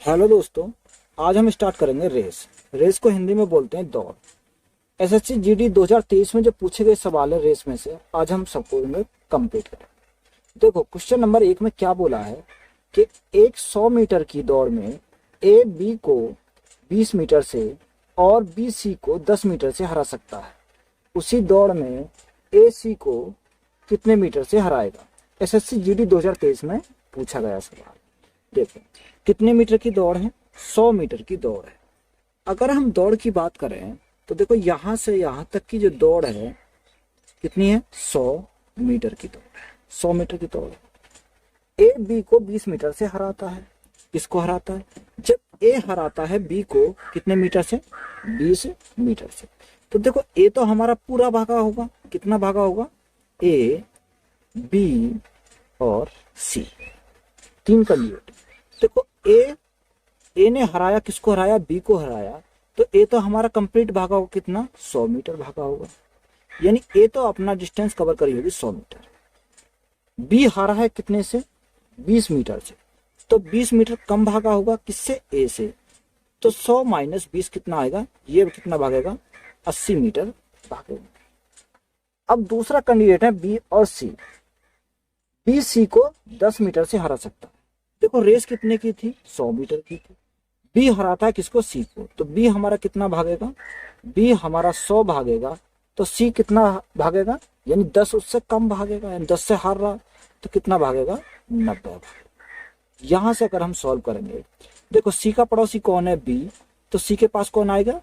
Hello दोस्तों। आज हम स्टार्ट करेंगे रेस। रेस को हिंदी में बोलते हैं दौड़। एसएससी जीडी 2023 में जो पूछे गए सवाल है रेस में से आज हम सबको इनमें कंप्लीट करें। देखो क्वेश्चन नंबर 1 में क्या बोला है कि एक 100 मीटर की दौड़ में ए बी को 20 मीटर से और बी सी को 10 मीटर से हरा सकता है। उसी दौड़ में ए सी को कितने मीटर से हराएगा। एसएससी जीडी 2023 में पूछा गया सवाल। देखो कितने मीटर की दौड़ है, 100 मीटर की दौड़ है। अगर हम दौड़ की बात करें तो देखो यहां से यहां तक की जो दौड़ है कितनी है, 100 मीटर की दौड़ है। 100 मीटर की दौड़ है। ए बी को 20 मीटर से हराता है। किसको हराता है? जब ए हराता है बी को कितने मीटर से, 20 मीटर से। तो देखो ए तो हमारा पूरा भागा होगा। कितना भागा होगा? ए बी और सी, तीन कैंडिडेट। देखो ए ने हराया, किसको हराया? बी को हराया। तो ए तो हमारा कंप्लीट भागा होगा कितना, 100 मीटर भागा होगा। यानी ए तो अपना डिस्टेंस कवर करी होगी 100 मीटर। बी हारा है कितने से, 20 मीटर से। तो 20 मीटर कम भागा होगा किससे, ए से। तो 100 माइनस 20 कितना आएगा, ये कितना भागेगा, 80 मीटर भागेगा। अब दूसरा कैंडिडेट है बी और सी। बी सी को 10 मीटर से हरा सकता है। देखो रेस कितने की थी, 100 मीटर की थी। बी हराता है किसको, सी को। तो बी हमारा कितना भागेगा, बी हमारा 100 भागेगा। तो सी कितना भागेगा, यानी 10 उससे कम भागेगा, यानी 10 से हार रहा। तो कितना भागेगा, 90 भागेगा। यहां से अगर हम सॉल्व करेंगे, देखो सी का पड़ोसी कौन है, बी। तो सी के पास कौन आएगा,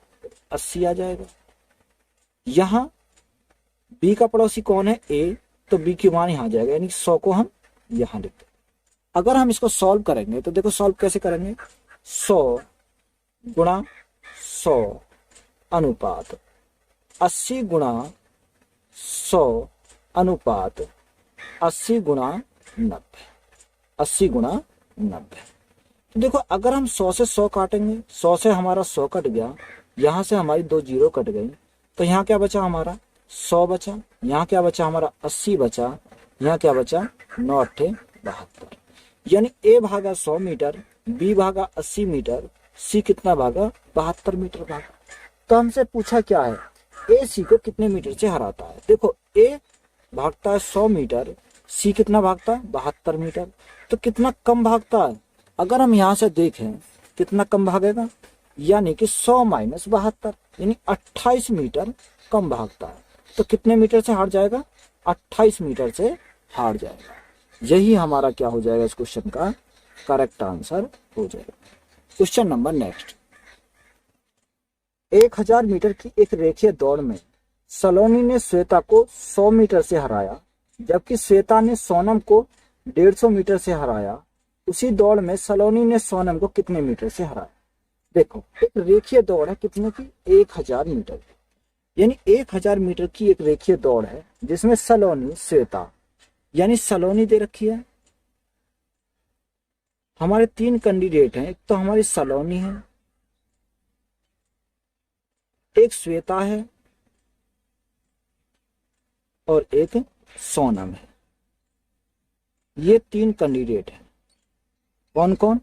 80 आ जाएगा। यहां बी का पड़ोसी कौन है, ए। तो बी की मान यहां आ जाएगा, यानी 100 को हम यहां लिखते। अगर हम इसको सॉल्व करेंगे तो देखो सॉल्व कैसे करेंगे, 100 गुणा 100 अनुपात 80 गुणा 100 अनुपात 80 गुणा 90, 80 गुणा 90। तो देखो अगर हम 100 से 100 काटेंगे, 100 से हमारा 100 कट गया, यहां से हमारी 2 जीरो कट गई। तो यहाँ क्या बचा हमारा, 100 बचा। यहाँ क्या बचा हमारा, 80 बचा। यहाँ क्या बचा, 9 8 72। यानी ए भागा 100 मीटर, बी भागा 80 मीटर, सी कितना भागा, 72 मीटर भागा। तो हमसे पूछा क्या है, ए सी को कितने मीटर से हराता है। देखो ए भागता है 100 मीटर, सी कितना भागता है, 72 मीटर। तो कितना कम भागता है, अगर हम यहां से देखें कितना कम भागेगा, यानी कि 100 माइनस 72, यानी 28 मीटर कम भागता है। तो कितने मीटर से हार जाएगा, 28 मीटर से हार जाएगा। यही हमारा क्या हो जाएगा, इस क्वेश्चन का करेक्ट आंसर हो जाएगा। Question number next. 1000 मीटर की एक रेखीय दौड़ में सलोनी ने श्वेता को 100 मीटर से हराया, जबकि श्वेता ने सोनम को 150 मीटर से हराया। उसी दौड़ में सलोनी ने सोनम को कितने मीटर से हराया। देखो एक रेखीय दौड़ है कितने की, 1000 मीटर की। यानी 1000 मीटर की एक रेखीय दौड़ है जिसमें सलोनी श्वेता, यानी सलोनी दे रखी है। हमारे 3 कैंडिडेट हैं, एक तो हमारी सलोनी है, एक श्वेता है और एक सोनम है। ये 3 कैंडिडेट हैं। कौन कौन,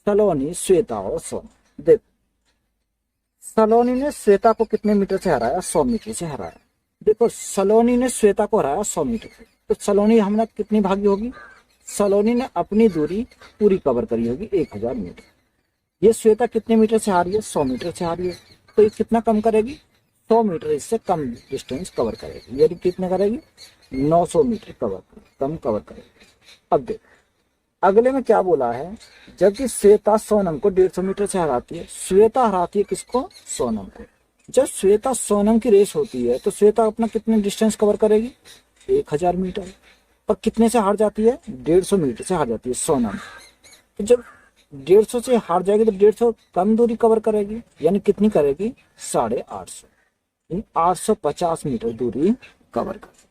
सलोनी, श्वेता और सोनम। देखो सलोनी ने श्वेता को कितने मीटर से हराया, 100 मीटर से हराया। देखो सलोनी ने श्वेता को हराया 100 मीटर से। तो सलोनी हमने कितनी भागी होगी, सलोनी ने अपनी दूरी पूरी कवर करी होगी 1000 मीटर। ये श्वेता कितने मीटर से हारी है, 100 मीटर से हारी है। तो ये कितना कम करेगी, 100 मीटर इससे कम डिस्टेंस कवर करेगी। यानी कितने करेगी, 900 मीटर कम कवर करेगी। अब देखो अगले में क्या बोला है, जबकि श्वेता सोनम को 150 मीटर से हराती है। श्वेता हराती है किसको, सोनम को। जब श्वेता सोनम की रेस होती है तो श्वेता अपना कितने डिस्टेंस कवर करेगी, 1000 मीटर। और कितने से हार जाती है, 150 मीटर से हार जाती है सोनम। तो जब 150 से हार जाएगी तो 150 कम दूरी कवर करेगी, यानी कितनी करेगी, 850, यानी 850 मीटर दूरी कवर करेगी।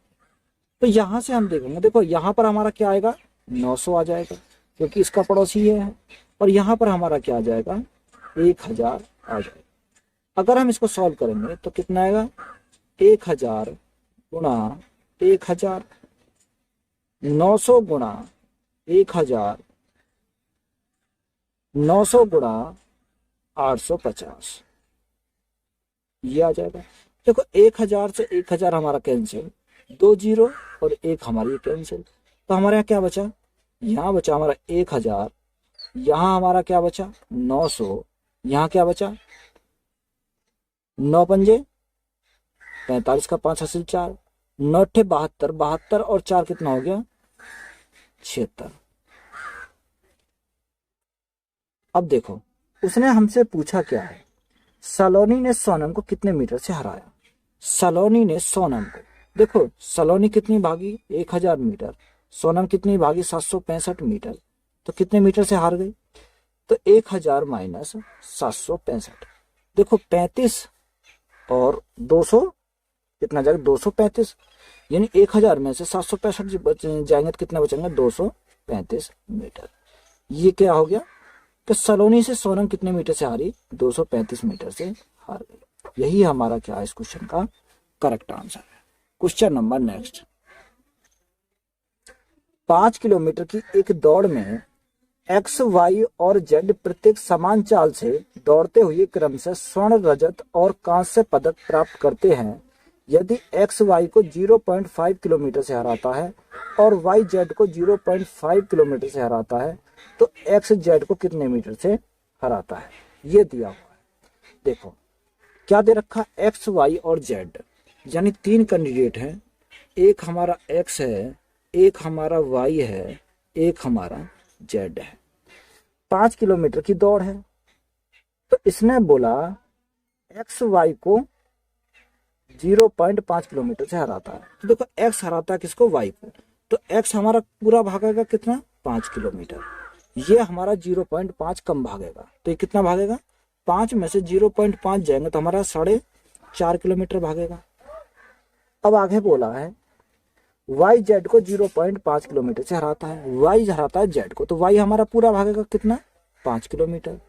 तो यहां से हम देखेंगे, देखो यहां पर हमारा क्या आएगा, 900 आ जाएगा क्योंकि इसका पड़ोसी ये है। और यहां पर हमारा क्या आ जाएगा, 1000 आ जाएगा। अगर हम इसको सॉल्व करेंगे तो कितना आएगा, 1000 गुणा 1000, 900 गुणा 1000 900 गुणा 850, ये आ जाएगा। देखो 1000 से 1000 हमारा कैंसिल, 2 जीरो और 1 हमारी कैंसिल, तो हमारे यहाँ क्या बचा, यहाँ बचा हमारा 1000, यहाँ हमारा क्या बचा 900, यहाँ क्या बचा 9 पंजे 45 का 5 हासिल 4, 9 अट्ठे 72, 72 और 4 कितना हो गया 76। अब देखो उसने हमसे पूछा क्या है, सलोनी ने सोनम को कितने मीटर से हराया। सलोनी ने सोनम को, देखो सलोनी कितनी भागी 1000 मीटर, सोनम कितनी भागी 765 मीटर, तो कितने मीटर से हार गई, तो 1000 माइनस 765, देखो 35 और 200 कितना जाएगा 235, यानी 1000 में से 765 जाएंगे तो कितना बचेंगे 235 मीटर। ये क्या हो गया कि सलोनी से सोनम कितने मीटर से हारी, 235 मीटर से हार गई। यही हमारा क्या है इस क्वेश्चन का करेक्ट आंसर है। क्वेश्चन नंबर नेक्स्ट, 5 किलोमीटर की एक दौड़ में एक्स, वाई और जेड प्रत्येक समान चाल से दौड़ते हुए क्रमशः स्वर्ण, रजत और कांस्य पदक प्राप्त करते हैं। यदि एक्स वाई को 0.5 किलोमीटर से हराता है और वाई जेड को 0.5 किलोमीटर से हराता है, तो एक्स जेड को कितने मीटर से हराता है, ये दिया हुआ है। देखो क्या दे रखा, एक्स वाई और जेड, यानी 3 कैंडिडेट हैं, एक हमारा एक्स है, एक हमारा वाई है, एक हमारा जेड है। 5 किलोमीटर की दौड़ है, तो इसने बोला एक्स वाई को 0.5 किलोमीटर से हराता है, तो देखो एक्स हराता है किसको, वाई को, तो एक्स हमारा पूरा भागेगा कितना 5 किलोमीटर, ये हमारा 0.5 कम भागेगा, तो ये कितना भागेगा 5 में से 0.5 जाएंगे तो हमारा 4.5 किलोमीटर भागेगा। अब आगे बोला है वाई जेड को 0.5 किलोमीटर से हराता है, वाई हराता है जेड को, तो वाई हमारा पूरा भागेगा कितना 5 किलोमीटर,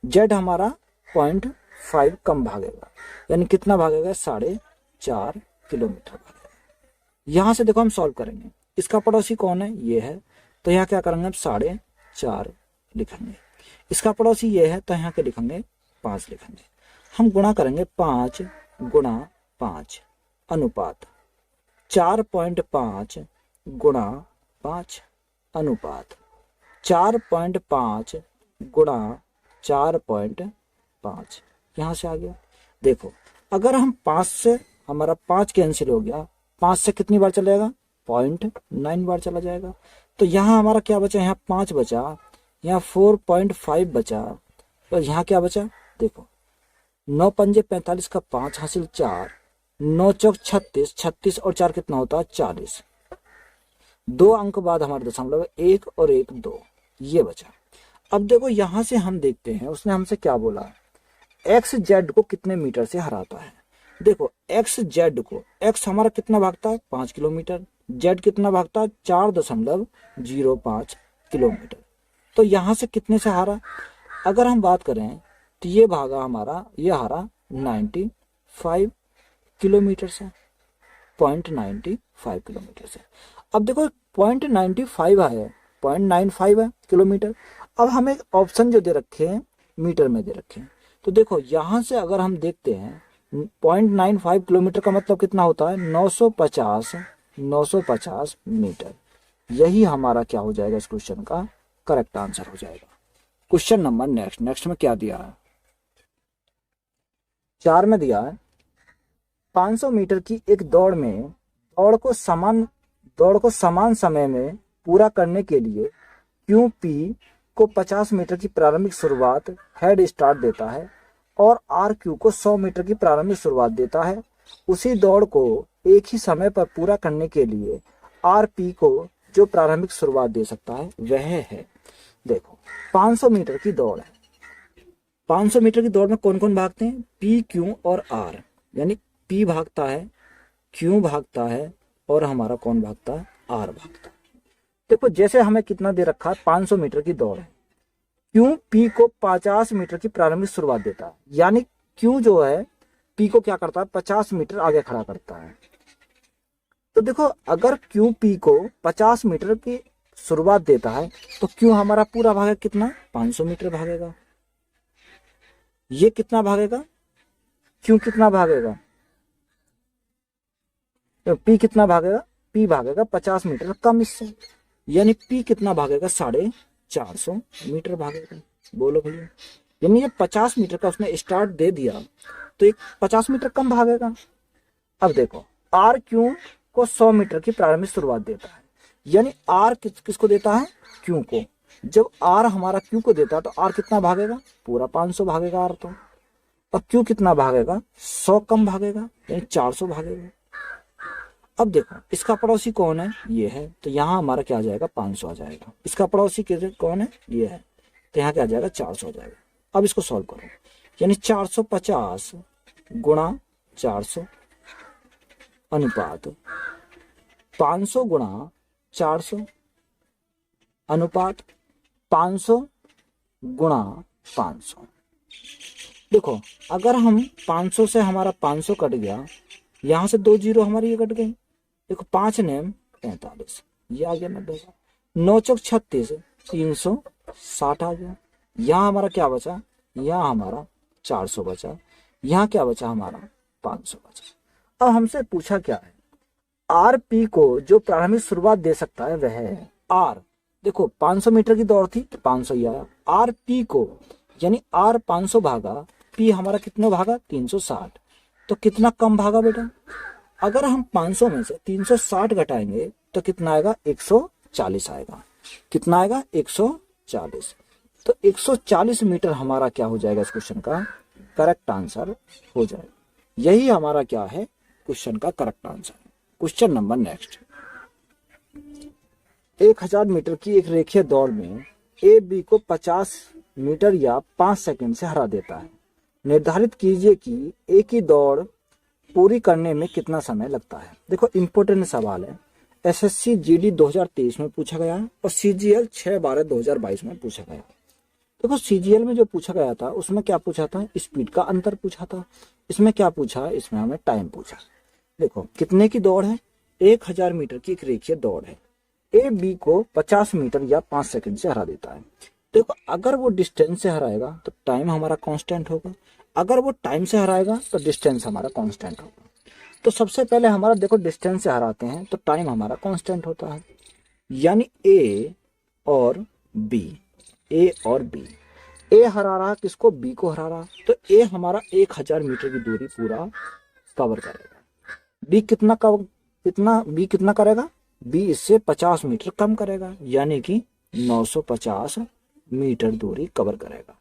जेड हमारा 0.5 कम भागेगा, यानी कितना भागेगा 4.5 किलोमीटर भागेगा। यहां से देखो हम सॉल्व करेंगे, इसका पड़ोसी कौन है, ये है, तो यहाँ क्या करेंगे हम 4.5 लिखेंगे, इसका पड़ोसी ये है तो यहाँ के लिखेंगे 5 लिखेंगे। हम गुणा करेंगे 5 गुणा 5 अनुपात 4.5 गुणा 5 अनुपात 4.5 गुणा 4.5, यहां से आ गया। देखो अगर हम 5 से, हमारा 5 कैंसिल हो गया, 5 से कितनी बार चलेगा 0.9 बार चला जाएगा, तो यहाँ हमारा क्या बचा, यहाँ 5 बचा, यहाँ 4.5 बचा, और यहाँ क्या बचा, देखो 9 पंजे 45 का 5 हासिल 4, 9 चौक 36, 36 और 4 कितना होता है 40, 2 अंक बाद हमारे दशमलव 1 और 1 2, ये बचा। अब देखो यहां से हम देखते हैं उसने हमसे क्या बोला, एक्स जेड को कितने मीटर से हराता है। देखो एक्स जेड को, एक्स हमारा कितना भागता है 5 किलोमीटर, जेड कितना भागता है 4.05 किलोमीटर, तो यहां से कितने से हारा, अगर हम बात करें तो ये भागा हमारा, ये हारा 95 किलोमीटर से, 0.95 किलोमीटर से। अब देखो 0.95 है, 0.95 है किलोमीटर। अब हमें ऑप्शन जो दे रखे हैं मीटर में दे रखे हैं, तो देखो यहां से अगर हम देखते हैं 0.95 किलोमीटर का मतलब कितना होता है 950 मीटर। यही हमारा क्या हो जाएगा इस क्वेश्चन का करेक्ट आंसर हो जाएगा। क्वेश्चन नंबर नेक्स्ट में क्या दिया है, 4 में दिया है 500 मीटर की एक दौड़ में दौड़ को समान समय में पूरा करने के लिए क्यू पी को 50 मीटर की प्रारंभिक शुरुआत हेड स्टार्ट देता है और आर क्यू को 100 मीटर की प्रारंभिक शुरुआत देता है। उसी दौड़ को एक ही समय पर पूरा करने के लिए आर पी को जो प्रारंभिक शुरुआत दे सकता है वह है, देखो 500 मीटर की दौड़ है, 500 मीटर की दौड़ में कौन कौन भागते हैं, पी क्यू और आर, यानी पी भागता है, क्यू भागता है और हमारा कौन भागता है, आर भागता है। देखो जैसे हमें कितना दे रखा है 500 मीटर की दौड़ है, क्यू पी को 50 मीटर की प्रारंभिक शुरुआत देता है, यानी क्यू जो है पी को क्या करता है 50 मीटर आगे खड़ा करता है। तो देखो अगर क्यू पी को 50 मीटर की शुरुआत देता है तो क्यों हमारा पूरा भागेगा कितना, 500 मीटर भागेगा। ये कितना भागेगा, क्यों कितना भागेगा, तो पी कितना भागेगा, पी भागेगा 50 मीटर कम इससे, यानी पी कितना भागेगा, 450 मीटर भागेगा। बोलो भैया, यानी ये 50 मीटर का उसने स्टार्ट दे दिया तो एक 50 मीटर कम भागेगा। अब देखो आर क्यू को 100 मीटर की प्रारंभिक शुरुआत देता है, यानी आर किसको देता है, क्यू को। जब आर हमारा क्यू को देता है तो आर कितना भागेगा, पूरा 500 भागेगा आर तो। और क्यू कितना भागेगा, 100 कम भागेगा, यानी 400 भागेगा। अब देखो इसका पड़ोसी कौन है, ये है, तो यहाँ हमारा क्या आ जाएगा, 500 आ जाएगा। इसका पड़ोसी कौन है, ये है, तो यहाँ क्या आ जाएगा, 400 आ जाएगा। अब इसको सॉल्व करो, यानी 450 गुणा 400 अनुपात 500 गुणा 400 अनुपात 500 गुणा 500। देखो अगर हम 500 से हमारा 500 कट गया, यहां से 2 जीरो हमारी ये कट गई। देखो 5 ने 45, ये आ गया 90 का। 9 चौक 36, 360 आ गया। यहाँ हमारा क्या बचा, यहाँ हमारा 400 बचा, यहाँ क्या बचा हमारा 500 बचा। अब हमसे पूछा क्या है, आर पी को जो प्रारंभिक शुरुआत दे सकता है वह है आर। देखो 500 मीटर की दौड़ थी तो 500 ही आया। आर पी को, यानी आर 500 भागा, पी हमारा कितने भागा, 360, तो कितना कम भागा बेटा। अगर हम 500 में से 360 घटाएंगे तो कितना आएगा, 140 आएगा। कितना आएगा, 140। तो 140 मीटर हमारा क्या हो जाएगा, इस क्वेश्चन का करेक्ट आंसर हो जाएगा। यही हमारा क्या है, क्वेश्चन का correct answer. Question number next, 1000 metre की एक रेखीय दौड़ में ए बी को 50 मीटर या 5 सेकंड से हरा देता है। निर्धारित कीजिए कि ए की दौड़ पूरी करने में कितना समय लगता है। देखो इंपॉर्टेंट सवाल है, एसएससी जीडी 2023 में पूछा गया है और सीजीएल 6/12/2022 में पूछा गया। देखो सीजीएल में जो पूछा गया था उसमें क्या पूछा था, स्पीड का अंतर पूछा था। इसमें क्या पूछा, इसमें हमें टाइम पूछा। देखो कितने की दौड़ है, 1000 मीटर की एक रेखीय दौड़ है। ए बी को 50 मीटर या 5 सेकंड से हरा देता है। देखो अगर वो डिस्टेंस से हराएगा तो टाइम हमारा कांस्टेंट होगा, अगर वो टाइम से हराएगा तो डिस्टेंस हमारा कांस्टेंट होगा। तो सबसे पहले हमारा देखो डिस्टेंस से हराते हैं तो टाइम हमारा कांस्टेंट होता है, यानी ए और बी। ए और बी, ए हरा रहा किसको, बी को हरा रहा, तो ए हमारा 1000 मीटर की दूरी पूरा कवर करेगा। बी कितना बी कितना करेगा, बी इससे 50 मीटर कम करेगा, यानी कि 950 मीटर दूरी कवर करेगा।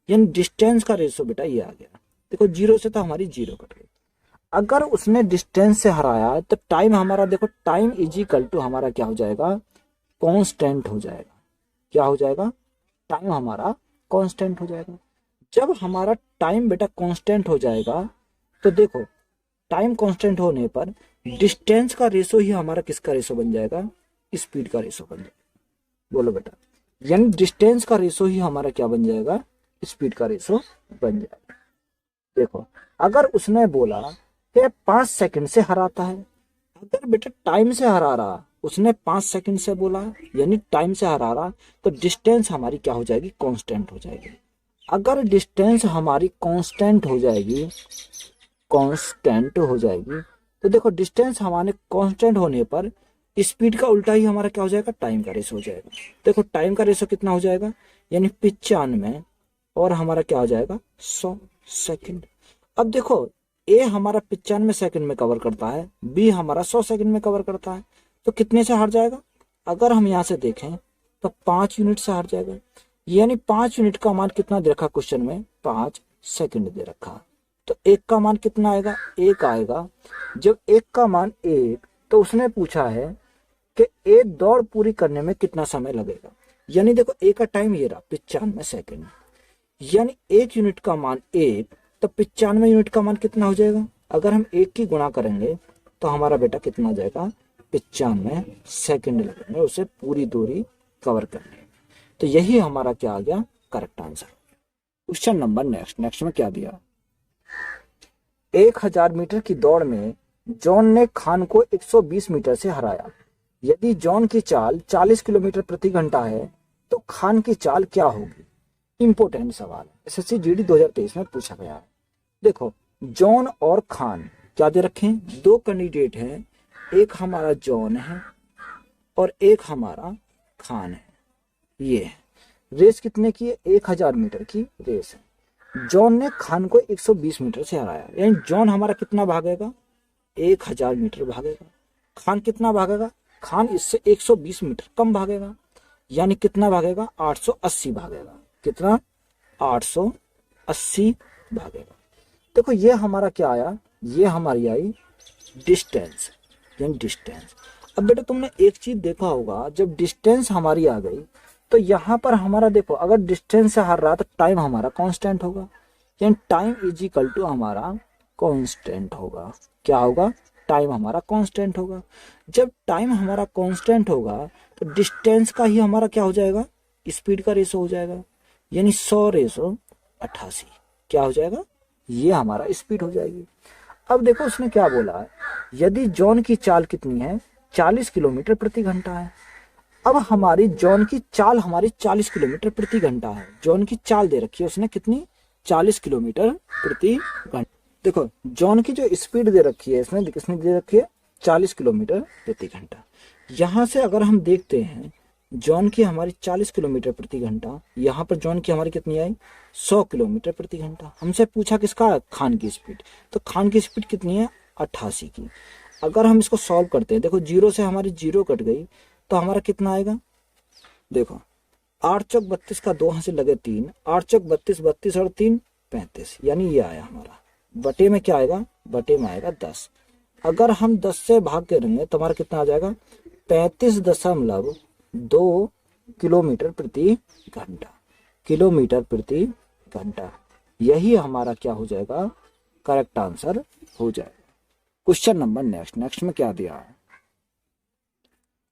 यानी डिस्टेंस का रेशो बेटा ये आ गया। देखो जीरो से तो हमारी जीरो कट गई। अगर उसने डिस्टेंस से हराया तो टाइम हमारा, देखो टाइम इजिकल टू हमारा क्या हो जाएगा, कांस्टेंट हो जाएगा। क्या हो जाएगा, टाइम हमारा कांस्टेंट हो जाएगा। जब हमारा टाइम बेटा कांस्टेंट हो जाएगा तो देखो टाइम कांस्टेंट होने पर डिस्टेंस का रेशो ही हमारा किसका रेशो बन जाएगा, स्पीड का रेशो बन जाएगा। बोलो बेटा, यानी डिस्टेंस का रेशो ही हमारा क्या बन जाएगा, स्पीड का रेशो बन जाएगा। देखो अगर उसने बोला कि 5 सेकंड से हराता है, अगर बेटा टाइम से हरा रहा, उसने 5 सेकंड से बोला यानी टाइम से हरा रहा, तो डिस्टेंस हमारी क्या हो जाएगी, कांस्टेंट हो जाएगी। अगर डिस्टेंस हमारी कांस्टेंट हो जाएगी, तो देखो डिस्टेंस हमारे कांस्टेंट होने पर स्पीड का उल्टा ही हमारा क्या हो जाएगा, टाइम का रेशो हो जाएगा। देखो टाइम का रेशो कितना हो जाएगा, यानी 95 और हमारा क्या हो जाएगा, 100 सेकंड। अब देखो ए हमारा 95 सेकंड में कवर करता है, बी हमारा 100 सेकंड में कवर करता है, तो कितने से हट जाएगा। अगर हम यहाँ से देखें तो 5 यूनिट से हट जाएगा, यानी 5 यूनिट का मान कितना दे रखा क्वेश्चन में, 5 सेकंड दे रखा। तो एक का मान कितना आएगा, 1 आएगा। जब एक का मान 1, तो उसने पूछा है कि एक दौड़ पूरी करने में कितना समय लगेगा। यानी देखो ए का टाइम ये रहा 95 सेकंड, यानी 1 यूनिट का मान 1, तो 95 यूनिट का मान कितना हो जाएगा। अगर हम 1 की गुणा करेंगे तो हमारा बेटा कितना हो जाएगा, 95 सेकंड लगेंगे उसे पूरी दूरी कवर करने। तो यही हमारा क्या आ गया, correct answer. Question number next में क्या दिया, 1000 मीटर की दौड़ में जॉन ने खान को 120 मीटर से हराया। यदि जॉन की चाल 40 किलोमीटर प्रति घंटा है तो खान की चाल क्या होगी। इंपोर्टेंट सवाल है, एसएससी जीडी 2023 में पूछा गया है। देखो जॉन और खान क्या दे रखे हैं, दो कैंडिडेट हैं, एक हमारा जॉन है और एक हमारा खान है। ये रेस कितने की है, 1000 मीटर की रेस है। जॉन ने खान को 120 मीटर से हराया, यानी जॉन हमारा कितना भागेगा, 1000 मीटर भागेगा। खान कितना भागेगा, खान इससे 120 मीटर कम भागेगा, यानी कितना भागेगा, 880 भागेगा। कितना, 880 भागेगा। देखो ये हमारा क्या आया, ये हमारी आई डिस्टेंस, यानी डिस्टेंस। अब बेटा तुमने एक चीज देखा होगा, जब डिस्टेंस हमारी आ गई तो यहाँ पर हमारा देखो, अगर डिस्टेंस से हार रहा तो टाइम हमारा कांस्टेंट होगा, यानी टाइम इज इक्वल टू हमारा कांस्टेंट होगा। क्या होगा, टाइम हमारा कांस्टेंट होगा। जब टाइम हमारा कांस्टेंट होगा तो डिस्टेंस का ही हमारा क्या हो जाएगा, स्पीड का रेशो हो जाएगा, यानी 100 रेशो 88 क्या हो जाएगा, ये हमारा स्पीड हो जाएगी। अब देखो उसने क्या बोला है, यदि जॉन की चाल कितनी है, 40 किलोमीटर प्रति घंटा है। अब हमारी जॉन की चाल हमारी 40 किलोमीटर प्रति घंटा है। जॉन की चाल दे रखी है उसने कितनी, 40 किलोमीटर प्रति घंटा। देखो जॉन की जो स्पीड दे रखी है इसने किसने दे रखी है, 40 किलोमीटर प्रति घंटा। यहां से अगर हम देखते हैं जॉन की हमारी 40 किलोमीटर प्रति घंटा, यहाँ पर जॉन की हमारी कितनी आई, 100 किलोमीटर प्रति घंटा। हमसे पूछा किसका, खान की स्पीड, तो खान की स्पीड कितनी है, 88 की। अगर हम इसको सॉल्व करते हैं, देखो जीरो से हमारी जीरो कट गई तो हमारा कितना आएगा, देखो 8 चौक 32 का 2 हाथ से लगे 3, 8 चौक 32, 32 और 3 35, यानी ये आया हमारा। बटे में क्या आएगा, बटे में आएगा 10। अगर हम 10 से भाग करेंगे तो हमारा कितना आ जाएगा, 35.2 किलोमीटर प्रति घंटा, किलोमीटर प्रति घंटा। यही हमारा क्या हो जाएगा, करेक्ट आंसर हो जाएगा। क्वेश्चन नंबर नेक्स्ट में क्या दिया है,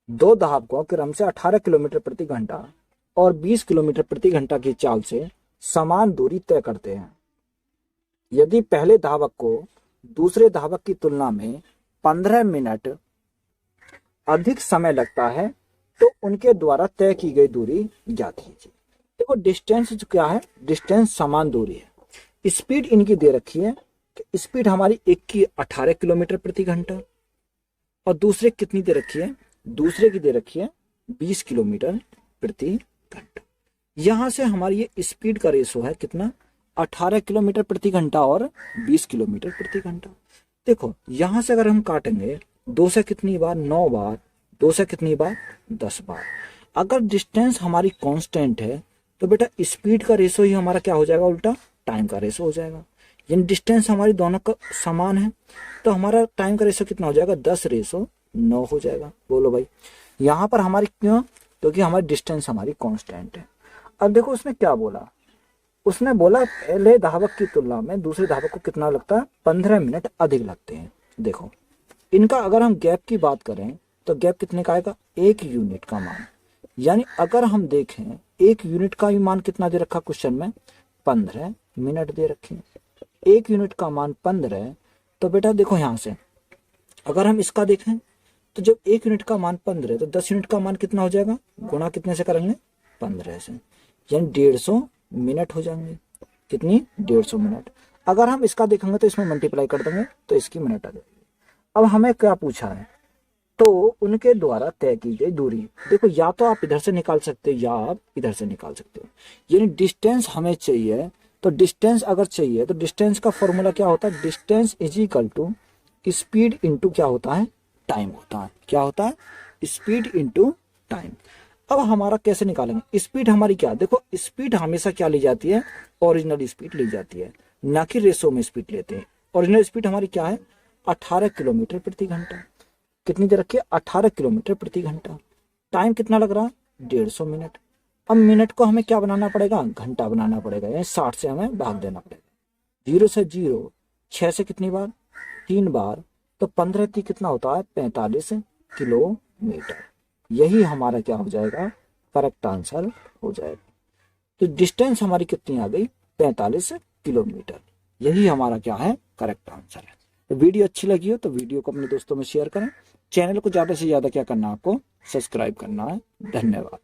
दो धावकों क्रम से 18 किलोमीटर प्रति घंटा और 20 किलोमीटर प्रति घंटा की चाल से समान दूरी तय करते हैं। यदि पहले धावक को दूसरे धावक की तुलना में 15 मिनट अधिक समय लगता है तो उनके द्वारा तय की गई दूरी ज्ञात कीजिए। देखो डिस्टेंस जो क्या है, डिस्टेंस समान दूरी है। स्पीड इनकी दे रखी है, स्पीड हमारी एक की 18 किलोमीटर प्रति घंटा और दूसरे कितनी दे रखी है, दूसरे की दे रखी है 20 किलोमीटर प्रति घंटा। यहां से हमारी ये स्पीड का रेशो है कितना, 18 किलोमीटर प्रति घंटा और 20 किलोमीटर प्रति घंटा। देखो यहां से अगर हम काटेंगे 2 से कितनी बार, 9 बार, 2 से कितनी बार, 10 बार। अगर डिस्टेंस हमारी कांस्टेंट है तो बेटा स्पीड का रेशो ही हमारा क्या हो जाएगा, उल्टा टाइम का रेशो हो जाएगा। यानी डिस्टेंस हमारी दोनों का समान है तो हमारा टाइम का रेशो कितना हो जाएगा, 10:9 हो जाएगा। बोलो भाई, यहाँ पर हमारी क्यों, क्योंकि हमारी डिस्टेंस हमारी कांस्टेंट है। अब देखो उसने क्या बोला, उसने बोला पहले धावक की तुलना में दूसरे धावक को कितना लगता है, 15 मिनट अधिक लगते हैं। देखो इनका अगर हम गैप की बात करें तो गैप कितने का आएगा, 1 यूनिट का मान। यानी अगर हम देखें 1 यूनिट का भी मान कितना दे रखा क्वेश्चन में, 15 मिनट दे रखे। 1 यूनिट का मान 15, तो बेटा देखो यहाँ से अगर हम इसका देखें तो जब 1 यूनिट का मान 15 तो 10 यूनिट का मान कितना हो जाएगा, गुणा कितने से करेंगे, 15 से, यानी 150 मिनट हो जाएंगे। कितनी, 150 मिनट। अगर हम इसका देखेंगे तो इसमें मल्टीप्लाई कर देंगे तो इसकी मिनट आ जाएगी। अब हमें क्या पूछा है, तो उनके द्वारा तय की गई दूरी। देखो या तो आप इधर से निकाल सकते हो या आप इधर से निकाल सकते हो। यानी डिस्टेंस हमें चाहिए, तो डिस्टेंस अगर चाहिए तो डिस्टेंस का फॉर्मूला क्या होता है, distance is equal to speed into क्या होता है, टाइम होता है। क्या होता है, स्पीड इंटू टाइम। अब हमारा कैसे निकालेंगे, स्पीड हमारी क्या, देखो स्पीड हमेशा क्या ली जाती है, ओरिजिनल स्पीड ली जाती है, ना कि रेशो में स्पीड लेते हैं। ओरिजिनल स्पीड हमारी क्या है, 18 किलोमीटर प्रति घंटा। कितनी दे रखी है, 18 किलोमीटर प्रति घंटा। टाइम कितना लग रहा है, 150 मिनट। अब मिनट को हमें क्या बनाना पड़ेगा, घंटा बनाना पड़ेगा, यानी 60 से हमें भाग देना पड़ेगा। 0 से 0, 6 से कितनी बार, 3 बार, तो 15 की कितना होता है, 45 किलोमीटर। यही हमारा क्या हो जाएगा, करेक्ट आंसर हो जाएगा। तो डिस्टेंस हमारी कितनी आ गई, 45 किलोमीटर। यही हमारा क्या है, करेक्ट आंसर है। तो वीडियो अच्छी लगी हो तो वीडियो को अपने दोस्तों में शेयर करें चैनल को ज़्यादा से ज़्यादा क्या करना है, आपको सब्सक्राइब करना है। धन्यवाद।